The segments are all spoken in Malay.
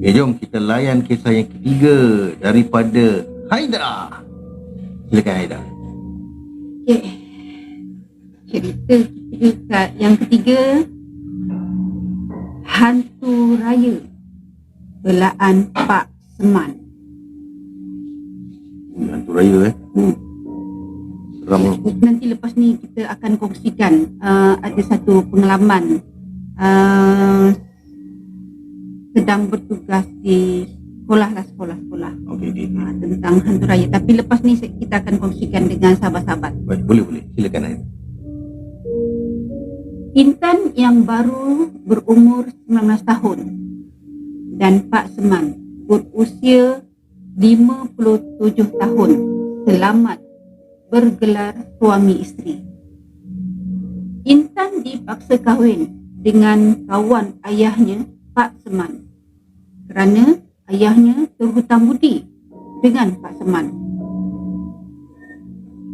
Jom kita layan kisah yang ketiga daripada Haida. Silakan Haida. Okay. Cerita yang ketiga, Hantu Raya Belaan Pak Seman. Hantu raya Seram. Nanti lepas ni kita akan kongsikan ada satu pengalaman sedang bertugas di sekolah. Okey. Tentang hantu raya. Tapi lepas ni kita akan kongsikan dengan sahabat-sahabat. Baik, boleh. Silakan Haida. Intan yang baru berumur 19 tahun dan Pak Seman berusia 57 tahun selamat bergelar suami isteri. Intan dipaksa kahwin dengan kawan ayahnya Pak Seman kerana ayahnya terhutang budi dengan Pak Seman.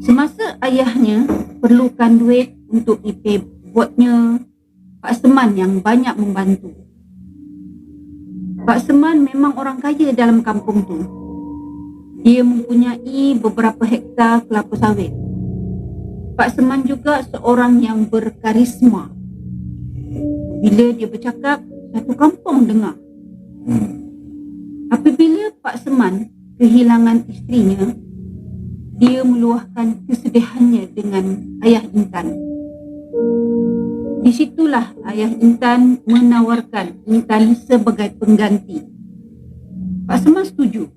Semasa ayahnya perlukan duit untuk IP buatnya, Pak Seman yang banyak membantu. Pak Seman memang orang kaya dalam kampung tu. Dia mempunyai beberapa hektar kelapa sawit. Pak Seman juga seorang yang berkarisma. Bila dia bercakap, satu kampung dengar. Apabila Pak Seman kehilangan isterinya, dia meluahkan kesedihannya dengan ayah Intan. Di situlah ayah Intan menawarkan Intan sebagai pengganti. Pak Seman setuju.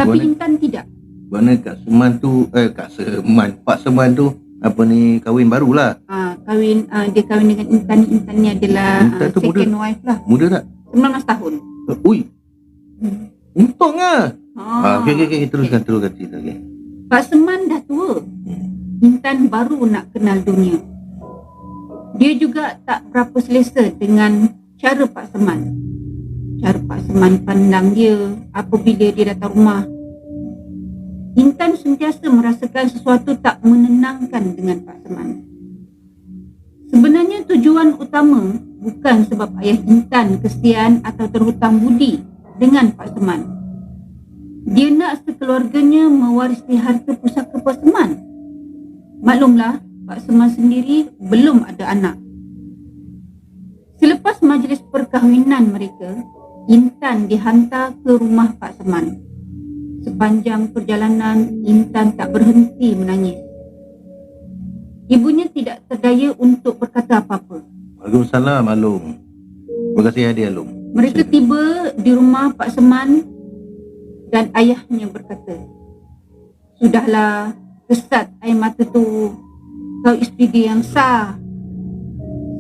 Tapi Intan tidak. Mana Pak Seman tu kahwin barulah. Dia kahwin dengan Intan. Intan ni adalah Intan tu second muda. wife lah. Muda tak? 19 tahun. Ui. Untung lah. Okey, teruskan cerita. Okay. Pak Seman dah tua. Intan baru nak kenal dunia. Dia juga tak berapa selesa dengan cara Pak Seman. Cara Pak Seman pandang dia apabila dia datang rumah. Intan sentiasa merasakan sesuatu tak menenangkan dengan Pak Seman. Sebenarnya tujuan utama bukan sebab ayah Intan kesian atau terhutang budi dengan Pak Seman. Dia nak sekeluarganya mewarisi harta pusaka Pak Seman. Maklumlah, Pak Seman sendiri belum ada anak. Selepas majlis perkahwinan mereka, Intan dihantar ke rumah Pak Seman. Sepanjang perjalanan, Intan tak berhenti menangis. Ibunya tidak terdaya untuk berkata apa-apa. Waalaikumsalam Alung. Terima kasih hadiah Alung. Mereka tiba di rumah Pak Seman dan ayahnya berkata, "Sudahlah, kesat air mata tu. Kau isteri dia yang sah.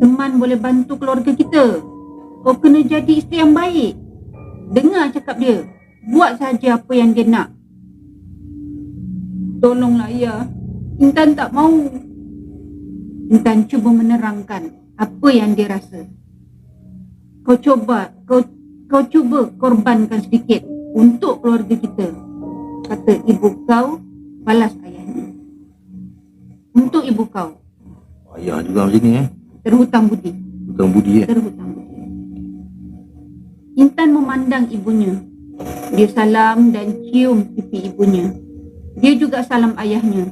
Seman boleh bantu keluarga kita. Kau kena jadi isteri yang baik. Dengar cakap dia. Buat saja apa yang dia nak." "Tolonglah ayah. Intan tak mahu." Intan cuba menerangkan apa yang dia rasa. Kau cuba korbankan sedikit untuk keluarga kita," kata ibu kau, balas ayahnya. "Untuk ibu kau." Ayah juga macam ni Terhutang budi. Hutang budi Terhutang budi. Intan memandang ibunya. Dia salam dan cium pipi ibunya. Dia juga salam ayahnya.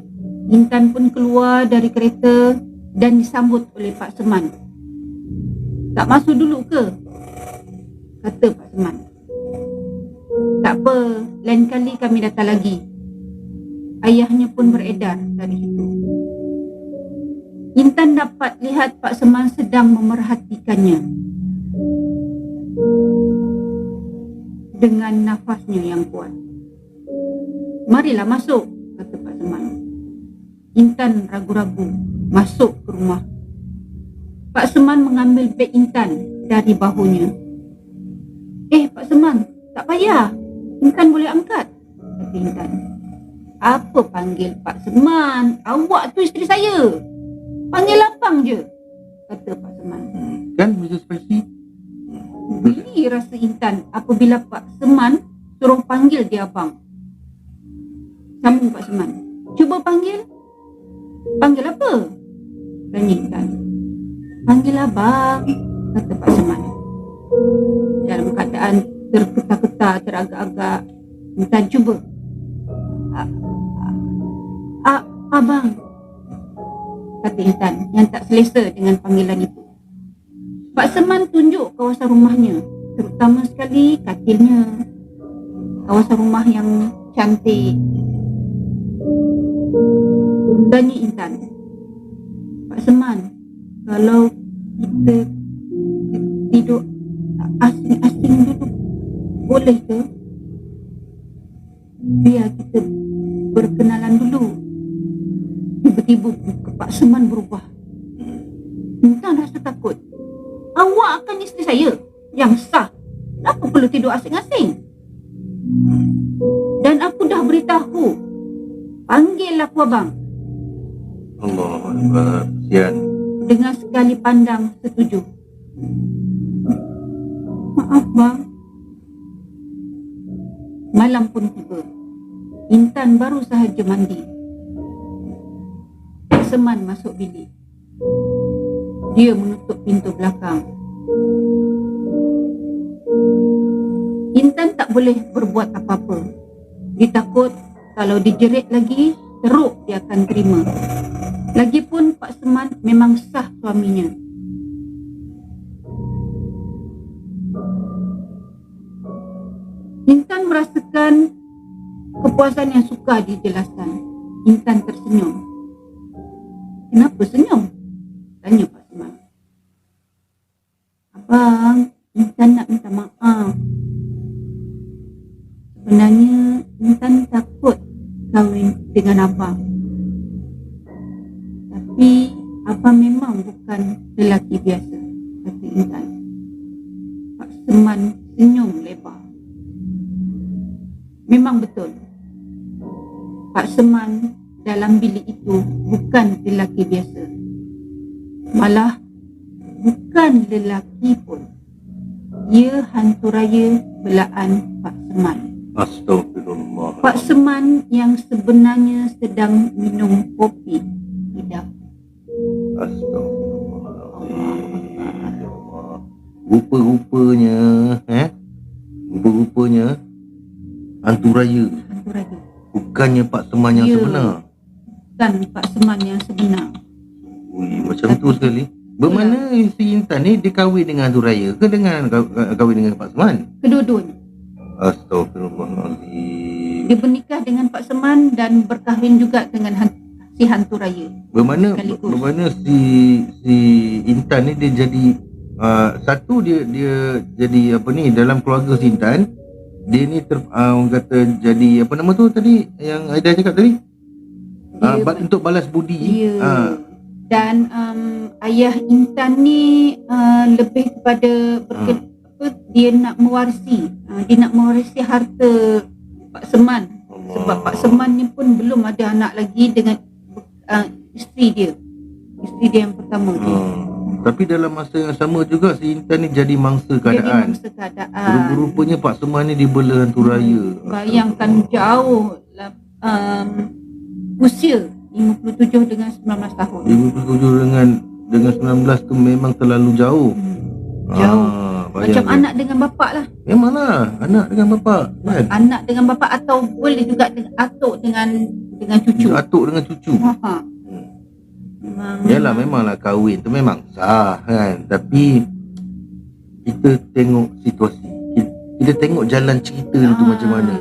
Intan pun keluar dari kereta dan disambut oleh Pak Seman. "Tak masuk dulu ke?" kata Pak Seman. "Tak apa, lain kali kami datang lagi." Ayahnya pun beredar dari situ. Intan dapat lihat Pak Seman sedang memerhatikannya dengan nafasnya yang kuat. "Marilah masuk," kata Pak Seman. Intan ragu-ragu masuk ke rumah. Pak Seman mengambil beg Intan dari bahunya. Pak Seman, tak payah. Intan boleh angkat," kata Intan. "Apa panggil Pak Seman? Awak tu isteri saya. Panggil lapang je," kata Pak Seman. Kan Mr. Spicy? Beri rasa Intan apabila Pak Seman suruh panggil dia abang. Sambung Pak Seman. "Cuba panggil." "Panggil apa?" tanya Intan. "Panggil abang," kata Pak Seman. dalam keadaan tergeta-geta, teragak-agak. Intan cuba. Abang, kata Intan yang tak selesa dengan panggilan itu. Pak Seman tunjuk kawasan rumahnya, terutama sekali katilnya. Kawasan rumah yang cantik. Tanya Intan, Pak Seman, kalau kita tidur asing-asing dulu, boleh ke? Biar kita berkenalan dulu. Tiba-tiba muka Pak Seman berubah. Intan rasa takut. Awak akan isteri saya yang sah. Kenapa perlu tidur asing-asing? Dan aku dah beritahu. Panggil aku abang. Allah Akbar. Kesian. Dengan sekali pandang setuju. Maaf bang. Malam pun tiba. Intan baru sahaja mandi. Pak Seman masuk bilik. Dia menutup pintu belakang. Intan tak boleh berbuat apa-apa. Dia takut kalau dijerit lagi, teruk dia akan terima. Lagipun Pak Seman memang sah suaminya. Intan merasakan kepuasan yang sukar dijelaskan. Intan tersenyum. Kenapa senyum? Tanya Pak Seman. Abang, Intan nak minta maaf. Sebenarnya Intan takut kahwin dengan abang. Tapi abang memang bukan lelaki biasa, kata Intan. Pak Seman senyum lebar. Memang betul. Pak Seman dalam bilik itu bukan lelaki biasa. Malah bukan lelaki pun. Ia hantu raya belaan Pak Seman. Astagfirullah. Pak Seman yang sebenarnya sedang minum kopi hidup. Astagfirullahaladzim. Ya Allah. Rupa-rupanya hantu raya. Hantu raya. Bukannya Pak Seman yang Ya. sebenar. Bukan Pak Seman yang sebenar. Ui, macam tu sekali. Bermakna si Intan ni dia kahwin dengan hantu raya ke dengan kahwin dengan Pak Seman? Kedua-duanya. Astagfirullahaladzim. Dia bernikah dengan Pak Seman dan berkahwin juga dengan si hantu raya. Bermakna Sekaligus. si Intan ni dia jadi satu dia jadi apa ni dalam keluarga si Intan, dia ni orang kata jadi apa nama tu tadi yang Aida cakap tadi? Untuk balas budi. Ya. Dan ayah Intan ni lebih kepada dia nak mewarisi. Dia nak mewarisi harta Pak Seman. Sebab Pak Seman ni pun belum ada anak lagi dengan isteri dia. Isteri dia yang pertama tu. Tapi dalam masa yang sama juga si Intan ni jadi mangsa keadaan. Jadi mangsa keadaan. Rupanya Pak Seman ni dibela hantu raya. Bayangkan jauh lah, usia 57 dengan 19 tahun. 57 dengan 19 tu memang terlalu jauh. Jauh. Macam bayangkan. anak dengan bapak lah. Memanglah anak dengan bapak kan? Anak dengan bapak atau boleh juga atuk dengan cucu. Atuk dengan cucu. Yalah memanglah kahwin tu memang sah kan. Tapi kita tengok situasi. Kita tengok jalan cerita tu macam mana.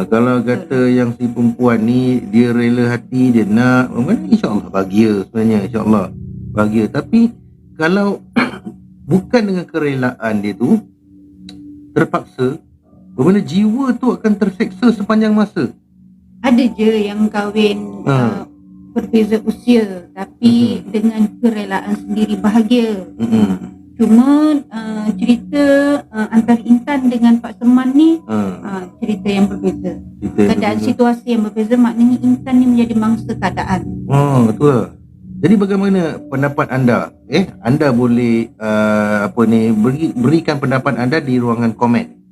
Kalau kata yang si perempuan ni dia rela hati, dia nak, insya-Allah bahagia sebenarnya, insya-Allah bahagia. Tapi kalau bukan dengan kerelaan dia tu, terpaksa, bermakna jiwa tu akan terseksa sepanjang masa. Ada je yang kahwin berbeza usia tapi dengan kerelaan sendiri bahagia. Cuma cerita antara Intan dengan Pak Seman ni cerita yang berbeza. Keadaan situasi yang berbeza, maknanya Intan ni menjadi mangsa keadaan. Betul lah. Jadi bagaimana pendapat anda? Anda boleh berikan pendapat anda di ruangan komen.